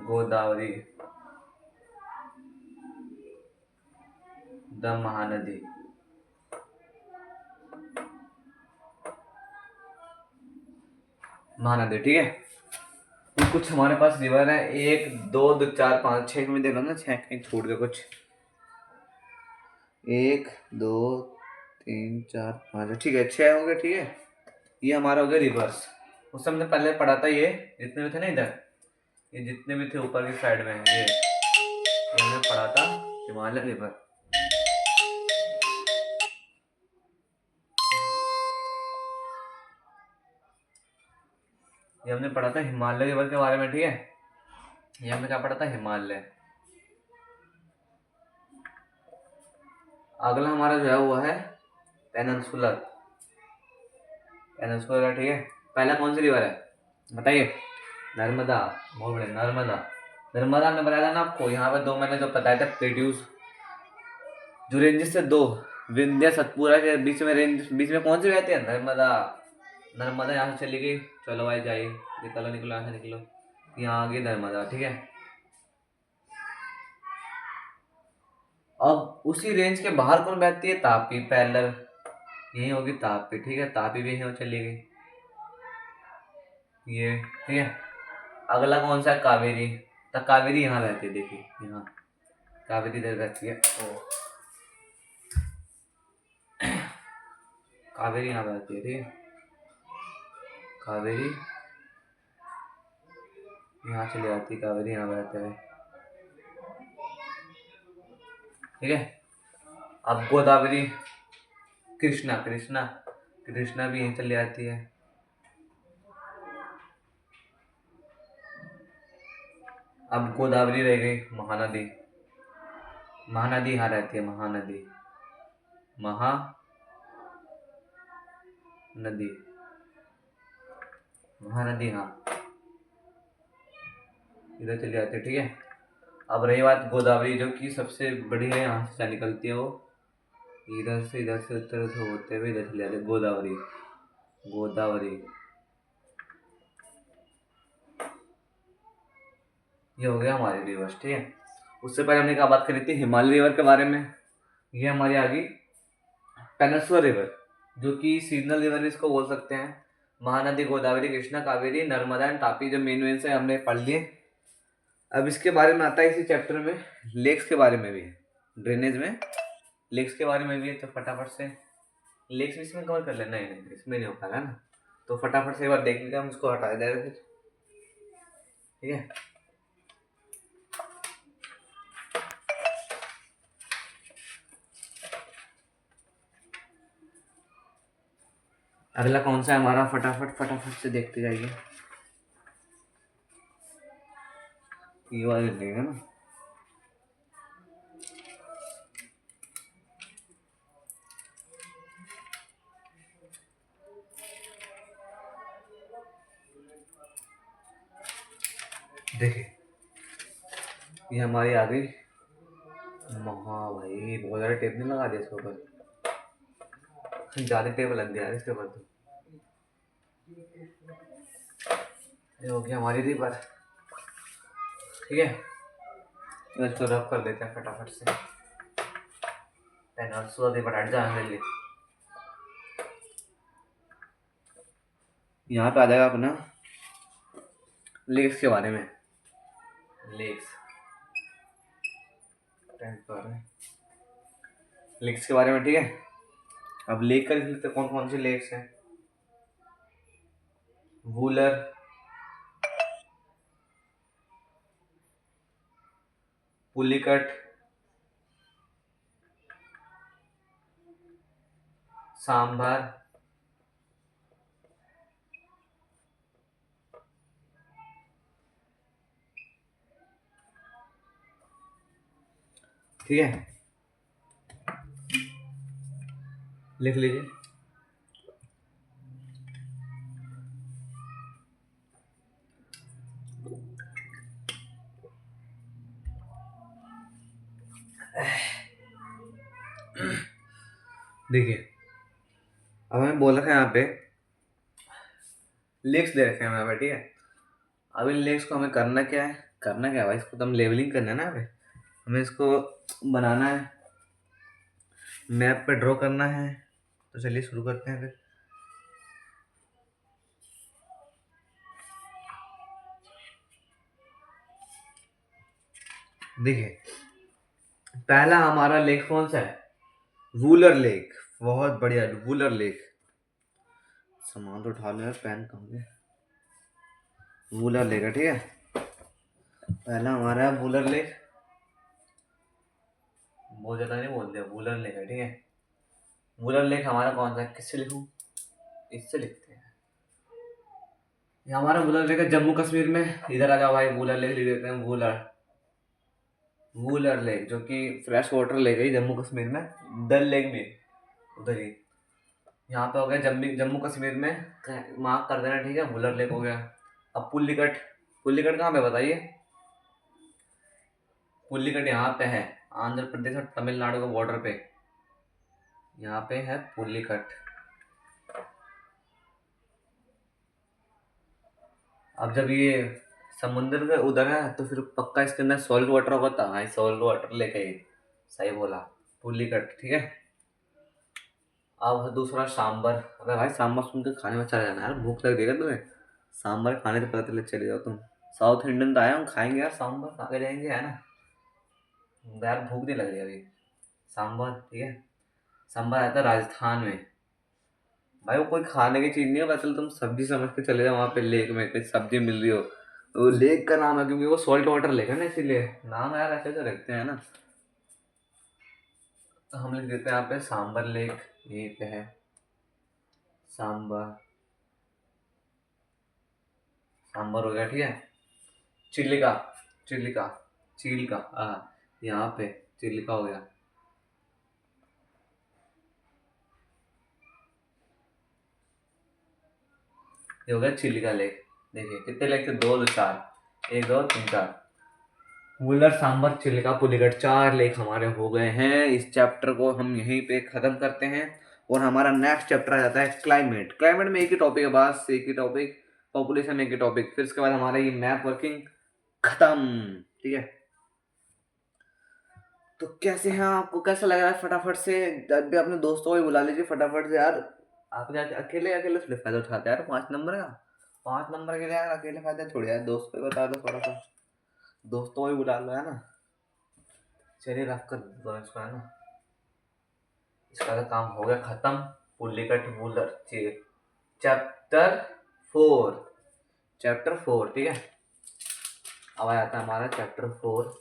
Godavari, the Mahanadi. Mahanadi, ठीक है। तो कुछ हमारे पास रिवर है, 1 2 4 5 6 में देख लो ना, 6 कहीं छूट गए कुछ। 1 2 3 4 5, ठीक है 6 हो गए। ठीक है, ये हमारा हो गया रिवर्स। उस समय पहले पढ़ा था, ये जितने भी थे ना इधर, ये जितने भी थे ऊपर की साइड में, ये हमने पढ़ा था हिमालय रिवर। ये हमने पढ़ा था हिमालय रिवर के बारे में। ठीक है, ये हमने क्या पढ़ा था, हिमालय। अगला हमारा जो है वो है पेनिनसुलर, पेनिनसुलर। ठीक है, पहला कौन सी रिवर है बताइए, नर्मदा। बहुत बड़े, नर्मदा। नर्मदा हमने बताया था ना आपको, यहाँ पे 2 मैंने जो बताया था प्रोड्यूस, जो रेंजेस से 2, विंध्य सतपुरा के बीच में रेंज, बीच में कौन सी बहती है, नर्मदा। नर्मदा यहाँ से चली गई, चलो भाई जाइए, निकलो निकलो यहाँ से निकलो, यहाँ आ गई नर्मदा। ठीक है, अब उसी रेंज के बाहर कौन बहती है, तापी, पैरेलल, यही होगी तापी। ठीक है, तापी भी यहीं चली गई ये। ठीक है, अगला कौन सा है, कावेरी। तो कावेरी यहाँ रहती है, देखिए यहाँ कावेरी इधर रहती है। ओ कावेरी यहाँ बहती है, ठीक है। कावेरी यहाँ चली जाती है, कावेरी यहाँ बहते हुए, ठीक है। अब गोदावरी, कृष्णा कृष्णा कृष्णा भी यहीं चली जाती है। अब गोदावरी रह गई, महानदी, महानदी यहाँ रहती है, महानदी, महानदी, महानदी यहाँ इधर चली जाती है, ठीक है। अब रही बात गोदावरी, जो कि सबसे बड़ी है, यहाँ से निकलती है, वो इधर से उधर से होते हुए इधर चली जाती है, गोदावरी, गोदावरी। ये हो गया हमारी रिवर्स, ठीक है। उससे पहले हमने क्या बात करी थी, हिमालय रिवर के बारे में। ये हमारी आ गई पेनिसुलर रिवर, जो कि सीजनल रिवर इसको बोल सकते हैं। महानदी, गोदावरी, कृष्णा, कावेरी, नर्मदा एंड तापी, जो मेन से हमने पढ़ लिए। अब इसके बारे में आता है इसी चैप्टर में, लेक्स के बारे में भी है, ड्रेनेज में लेक्स के बारे में भी है। तो फटाफट से लेक्स भी इसमें कवर कर लेना, नहीं इसमें नहीं हो पाएगा ना, तो फटाफट से एक बार देख लेते हैं, हम इसको हटा देंगे फिर, ठीक है। अगला कौन सा है हमारा, फटाफट से देखते जाइए। ये वाला देखेगा ना, देखिए ये हमारी आ गई भाई, बहुत ज़्यादा टेप नहीं लगा दिया इसके ऊपर, ज़्यादा टेप लग गया इसके ऊपर। तो ये हो गया हमारी रिवर, ठीक है। इसको रब कर देते हैं फटाफट से, पेन और रिवर हट जाने लिए। यहाँ पे आ जाएगा अपना लेक्स के बारे में, लेक्स लेक्स के बारे में, ठीक है। अब लेक का लिख लेते कौन कौन सी लेक्स हैं। वूलर, पुलिकट, सांभर, ठीक है, लिख लीजिए। देखिए अब हमें बोल रखा है यहाँ पे लेक्स दे रखे हैं हमें, ठीक है। अब इन लेक्स को हमें करना क्या है, भाई, इसको तो हम लेवलिंग करना है ना, हमें इसको बनाना है, मैप पे ड्रॉ करना है। तो चलिए शुरू करते हैं फिर। देखिए पहला हमारा लेक कौन सा है, वूलर लेक, बहुत बढ़िया वूलर लेक। सामान तो उठा ले, पेन कहाँ गया, वूलर लेक है, ठीक है। पहला हमारा है वूलर लेक, बहुत ज़्यादा नहीं बोल दिया, वूलर लेक है, ठीक है। वूलर लेक हमारा कौन सा है, किससे लिखूं, इससे लिखते हैं। ये हमारा वूलर लेक है जम्मू कश्मीर में, इधर आ जाओ भाई, वूलर लेक लिख देते हैं, वूलर लेक, जो कि फ्रेश वाटर लेक है जम्मू कश्मीर में, डल लेक भी उधर ही। यहाँ पे हो गया जम्मू कश्मीर में, मार्क कर देना, ठीक है, वूलर लेक हो गया। अब पुल्लिकट कहाँ पे बताइए, पुल्लिकट यहाँ पे है, आंध्र प्रदेश और तमिलनाडु के बॉर्डर पे, यहाँ पे है पुल्लिकट। अब जब ये समुद्र के उधर है तो फिर पक्का इसके अंदर सॉल्ट वाटर होता है, सॉल्ट वाटर लेके, सही बोला, पुल्लिकट, ठीक है। अब दूसरा सांबर, अरे भाई सांबर सुन के खाने में चला जाना यार, भूख लग देगा तुम्हें, सांबर खाने से पता चले चले जाओ तुम, साउथ इंडियन तो आए हम, खाएंगे यार सांबर, खा के जाएंगे, है ना यार, भूख नहीं लग रही अभी। सांबर, ठीक है, सांबर आता है राजस्थान में, भाई वो कोई खाने की चीज नहीं है, बस तुम सब्जी समझ के चले जाओ, वहाँ पे लेक में कुछ सब्जी मिल रही हो। वो लेक का नाम है क्योंकि वो सॉल्ट वाटर लेक है ना, इसीलिए नाम यार ऐसे तो रखते हैं ना। तो हम लिख देते हैं यहाँ पे सांबर लेक, यहीं पे है सांबर। सांबर हो गया, ठीक है। चिल्लिका, चिल्लिका, चिल्का, हाँ यहाँ पे चिल्लिका हो गया। ये हो गया चिल्लिका लेक। देखिए कितने लेक थे, दो दो चार, एक दो तीन चार। वुलर सांबर चिल्लिका पुलिकट, चार लेख हमारे हो गए हैं। इस चैप्टर को हम यहीं पे खत्म करते हैं और हमारा नेक्स्ट चैप्टर आ जाता है क्लाइमेट। क्लाइमेट में एक ही टॉपिक है, बस एक ही टॉपिक। पॉपुलेशन में एक ही टॉपिक, फिर उसके बाद हमारा ये मैप वर्किंग खत्म, ठीक है। तो कैसे हैं, आपको कैसा लग रहा है? फटाफट से जब भी अपने दोस्तों को भी बुला लीजिए फटाफट से यार। आप जाके अकेले अकेले थोड़े फायदा उठाते हैं यार, 5 नंबर का। 5 नंबर के लिए यार अकेले फायदा थोड़ी यार, दोस्त को भी बता दो थोड़ा सा, दोस्तों को भी बुला लो, है ना। चलिए रख कर दो इसको, है ना। इसका तो काम हो गया खत्म। पुल्लिकट वूलर चैप्टर 4, चैप्टर 4, ठीक है। अब आ जाता है हमारा चैप्टर 4।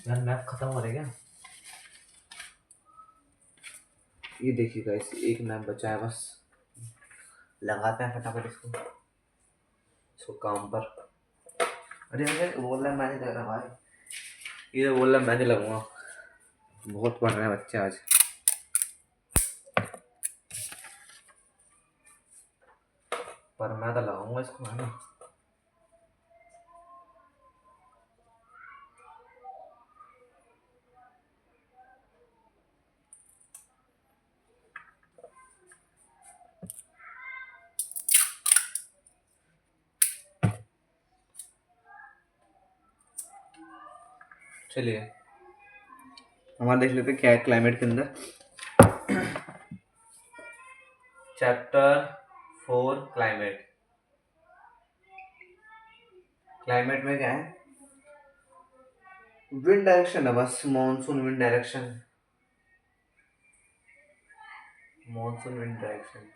यार मैप खत्म हो रहा है क्या? ये देखिए गाइस, एक मैप बचा है बस, लगाते हैं फटाफट इसको काम पर। अरे अरे बोल रहा है मैं नहीं लग रहा भाई, ये बोल रहा है मैं नहीं लगूंगा। बहुत पढ़ रहे हैं बच्चे आज। पर मैं तो लगाऊंगा इसको, है ना। चलिए हमारा देख लेते हैं क्या है क्लाइमेट के अंदर। Chapter 4 climate. क्लाइमेट में क्या है? विंड डायरेक्शन है बस, monsoon wind direction, monsoon wind direction.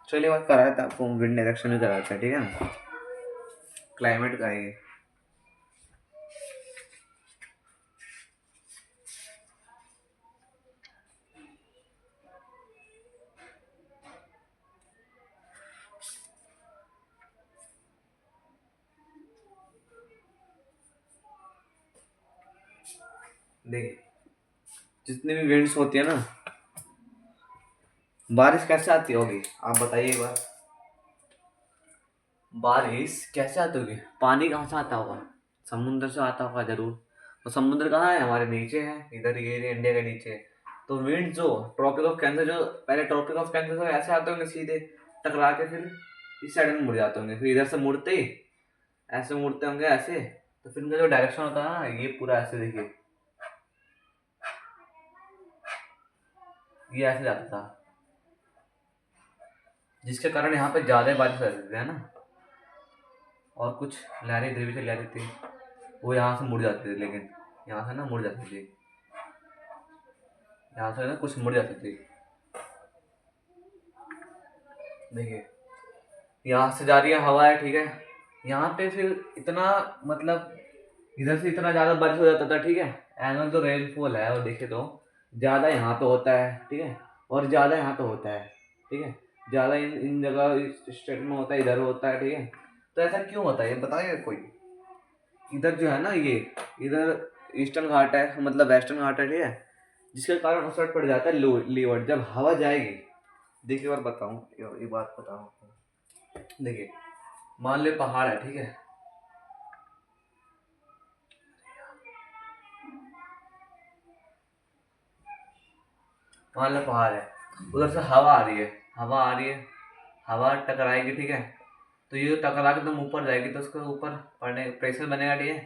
चलिए बात कराया था आपको, विंड डायरेक्शन भी कराता है, ठीक है ना। क्लाइमेट का है ये। देखिए जितनी भी विंड्स होती है ना, बारिश कैसे आती होगी आप बताइए एक बार। बारिश कैसे आती होगी? पानी कहाँ से आता होगा? समुद्र से आता होगा जरूर। तो समुद्र कहाँ है? हमारे नीचे है, इधर ये एरिया इंडिया के नीचे। तो विंड जो ट्रॉपिक ऑफ कैंसर, जो पहले ट्रॉपिक ऑफ कैंसर से ऐसे आते होंगे सीधे टकरा के, फिर इस साइड में मुड़ जाते होंगे, फिर इधर से मुड़ते ही ऐसे मुड़ते होंगे ऐसे। तो फिर इनका जो डायरेक्शन होता है ना, ये पूरा ऐसे देखिए, ये ऐसे जाता था, जिसके कारण यहाँ पे ज्यादा बारिश रहती है ना। और कुछ लहरें इधर भी चली जाती थी, वो यहाँ से मुड़ जाती थी, लेकिन यहाँ से ना मुड़ जाती थी, यहाँ से ना कुछ मुड़ जाती थी। देखिए यहाँ से जा रही है हवा है, ठीक है। यहाँ पे फिर इतना, मतलब इधर से इतना ज़्यादा बारिश हो जाता था, ठीक है। एनुअल जो रेनफॉल है वो देखे तो ज़्यादा यहाँ पे होता है, ठीक है, और ज़्यादा यहाँ पे होता है, ठीक है। ज़्यादा इन इन जगह इस स्टेट में होता है, इधर होता है, ठीक है। तो ऐसा क्यों होता है ये बताइए कोई। इधर जो है ना, ये इधर ईस्टर्न घाट है, मतलब वेस्टर्न घाट है, ठीक है, जिसके कारण उस साइड पड़ जाता है लीवर्ड। जब हवा जाएगी, देखिए बार बताऊँ, ये बात बताऊँ आपको। देखिए मान ले पहाड़ है, ठीक है, मान लो पहाड़ है, उधर से हवा आ रही है, हवा आ रही है, हवा टकराएगी, ठीक है। तो ये टकरा के एकदम ऊपर जाएगी, तो उसके ऊपर पड़ने प्रेशर बनेगा, ठीक है।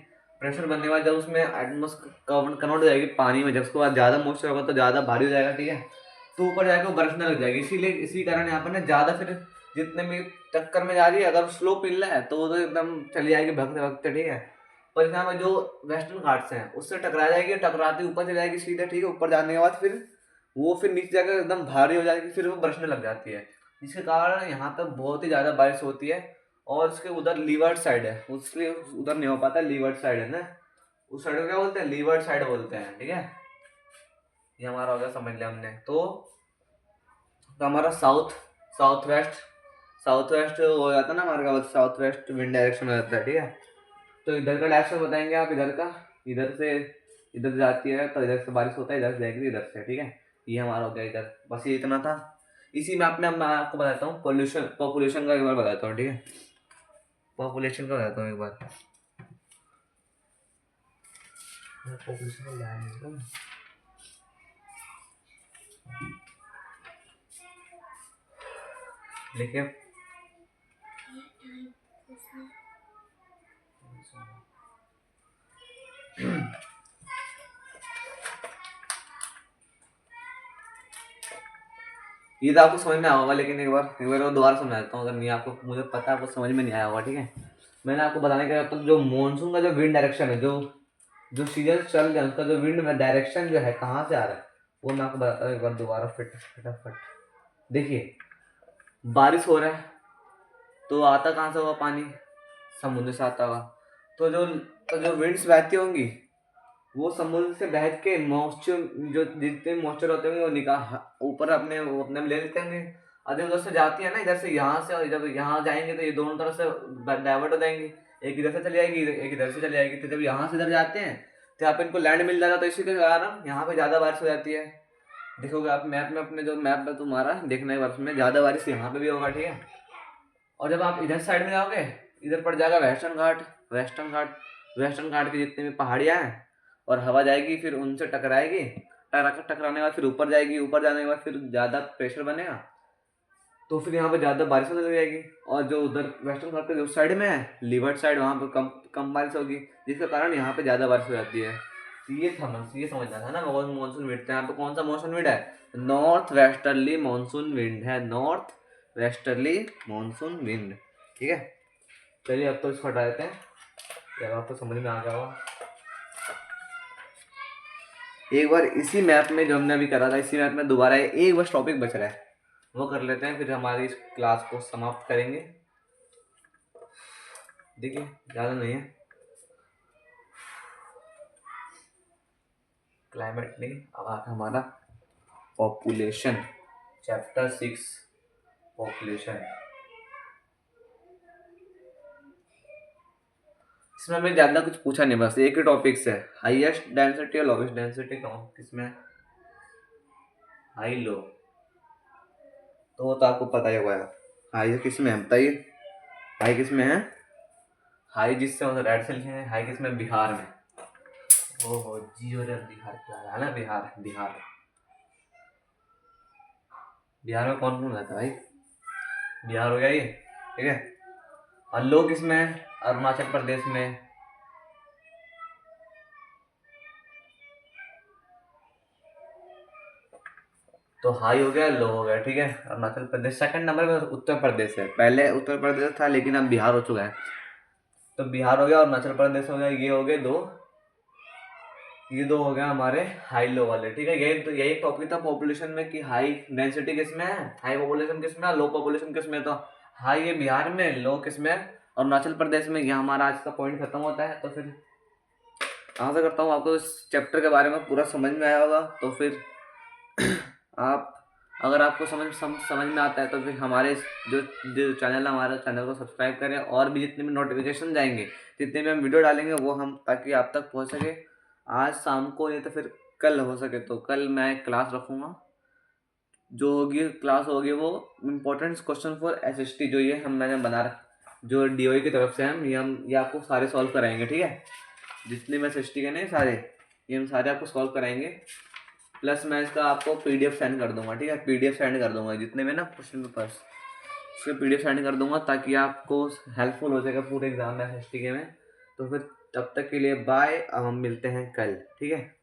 प्रेशर बनने के बाद जब उसमें एटमोस कन्वर्ट हो जाएगी पानी में, जब उसके बाद ज़्यादा मॉइस्चर होगा तो ज़्यादा भारी हो जाएगा, ठीक है। तो ऊपर जाके वो बरसने लग जाएगी। इसीलिए इसी कारण यहाँ पर ना ज़्यादा फिर जितने भी टक्कर में जा रही है, अगर स्लो पिल है तो वो तो एकदम चली जाएगी भगते भगते, ठीक है। पर यहाँ पर जो वेस्टर्न घाट्स हैं उससे टकरा जाएगी, टकराती ऊपर चली जाएगी सीधे, ठीक है। ऊपर जाने के बाद फिर वो फिर नीचे जाकर एकदम भारी हो जाएगी, फिर वो बरसने लग जाती है, जिसके कारण यहाँ पर बहुत ही ज़्यादा बारिश होती है। और उसके उधर लीवर्ड साइड है, उसके उधर नहीं हो पाता, लीवर्ड साइड है ना, उस साइड को क्या बोलते हैं, लीवर्ड साइड बोलते हैं, ठीक है। ये हमारा हो गया, समझ लिया हमने। तो हमारा साउथ वेस्ट हो जाता है ना हमारे, साउथ वेस्ट विंड डायरेक्शन हो जाता है, ठीक है। तो इधर का डायरेक्शन बताएंगे आप, इधर का, इधर से इधर जाती है तो इधर से बारिश होता है, इधर से जाएगी इधर से, ठीक है। ये हमारा हो गया इधर, बस ये इतना था। इसी में आपने मैं आपको बताता हूँ पॉपुलेशन का एक बार बताता हूँ, ठीक है। पॉपुलेशन का बताता हूँ एक बार। पॉपुलेशन का क्या है, देखिए ये तो आपको समझ में आया होगा, लेकिन एक बार दोबारा समझाता हूँ, अगर नहीं आपको, मुझे पता है आपको समझ में नहीं आया होगा, ठीक है। मैंने आपको बताने का मतलब जो मॉनसून का जो विंड डायरेक्शन है, जो सीजन चल रहा है उसका जो विंड में डायरेक्शन जो है कहाँ से आ रहा है, वो मैं आपको बताता हूँ एक बार दोबारा फटाफट। देखिए, बारिश हो रहा है तो आता कहाँ से होगा पानी, समुद्र से आता होगा। तो जो विंड्स बहती होंगी वो समुद्र से बह के मॉइस्चर, जो जितने मॉइस्चर होते होंगे वो निकाल ऊपर अपने में ले लेते होंगे। अगर उधर से जाती है ना, इधर से यहाँ से, और जब यहाँ जाएंगे तो ये दोनों तरफ से डाइवर्ट हो जाएंगे, एक इधर से चली जाएगी, एक इधर से चली जाएगी। तो जब यहाँ से इधर जाते हैं तो यहाँ पे इनको लैंड मिल जाता है, तो इसी के कारण यहाँ पे ज़्यादा बारिश हो जाती है। देखोगे आप मैप में, अपने जो मैप है तुम्हारा देखना है वर्ष में, ज़्यादा बारिश यहाँ पे भी होगा, ठीक है। और जब आप इधर साइड में जाओगे, इधर पड़ जाएगा वेस्टर्न घाट की जितनी भी पहाड़ियाँ हैं, और हवा जाएगी फिर उनसे टकराएगी, टकराने के बाद फिर ऊपर जाएगी, ऊपर जाने के बाद फिर ज़्यादा प्रेशर बनेगा, तो फिर यहाँ पे ज़्यादा बारिश होने लग जाएगी। और जो उधर वेस्टर्न घाट के उस साइड में है, लीवर्ड साइड, वहाँ पे कम कम बारिश होगी, जिसके कारण यहाँ पे ज़्यादा बारिश हो जाती है। तो ये समझना था ना, मानसून विंड यहाँ पे कौन सा मानसून विंड है, नॉर्थ वेस्टर्ली मानसून विंड है, नॉर्थ वेस्टर्ली मानसून विंड, ठीक है। चलिए अब तो इसको हटा देते हैं, यार आपको समझ में आ गया होगा। एक बार इसी मैप में जो हमने अभी करा था, इसी मैप में दोबारा एक बस टॉपिक बच रहा है, वो कर लेते हैं, फिर हमारी इस क्लास को समाप्त करेंगे। देखिए ज़्यादा नहीं है, क्लाइमेट नहीं, अब आता हमारा पॉपुलेशन, चैप्टर 6 पॉपुलेशन। इसमें हमें ज़्यादा कुछ पूछा नहीं, बस एक ही टॉपिक से, हाईएस्ट डेंसिटी और लोवेस्ट डेंसिटी कौन किसमें, हाई लो, तो वो तो आपको पता ही होगा। हाई किस में है बताइए, हाई किस में है, हाई जिससे मतलब रेड से लिखे हैं, हाई किस में, बिहार में। ओहो जी, हो बिहार क्या है ना, बिहार में कौन कौन रहता है भाई, बिहार हो गया ये, ठीक है। और लो किस में है, अरुणाचल प्रदेश में। तो हाई हो गया, लो हो गया, ठीक है। अरुणाचल प्रदेश सेकंड नंबर में उत्तर प्रदेश है, पहले उत्तर प्रदेश था लेकिन अब बिहार हो चुका है। तो बिहार हो गया, अरुणाचल प्रदेश हो गया, ये हो गए दो, ये दो हो गया हमारे हाई लो वाले, ठीक है। यही टॉपिक था पॉपुलेशन में कि हाई डेंसिटी किस में है, हाई पॉपुलेशन किस में है, लो पॉपुलेशन किस में। तो हाई है बिहार में, लो किस में है, अरुणाचल प्रदेश में। यह हमारा आज का पॉइंट खत्म होता है। तो फिर आशा करता हूँ आपको इस चैप्टर के बारे में पूरा समझ में आया होगा। तो फिर आप, अगर आपको समझ में आता है तो फिर हमारे जो चैनल है, हमारे चैनल को सब्सक्राइब करें, और भी जितने भी नोटिफिकेशन जाएंगे, जितने भी हम वीडियो डालेंगे वो हम, ताकि आप तक पहुंच सके आज शाम को, नहीं तो फिर कल हो सके तो कल मैं क्लास रखूँगा। जो होगी क्लास होगी वो इम्पोर्टेंट क्वेश्चन फॉर एसएसटी, जो ये मैंने बना जो डीओई की तरफ से ये आपको सारे सॉल्व कराएंगे, ठीक है। जितने भी एसएसटी के नहीं सारे, ये हम सारे आपको सॉल्व कराएंगे। प्लस मैं इसका आपको पीडीएफ सेंड कर दूंगा, ठीक है। पीडीएफ सेंड कर दूंगा जितने में ना क्वेश्चन पेपर्स, उसके पीडीएफ सेंड कर दूंगा, ताकि आपको हेल्पफुल हो जाएगा पूरे एग्जाम में एसएसटी के में। तो फिर तब तक के लिए बाय, अब हम मिलते हैं कल, ठीक है।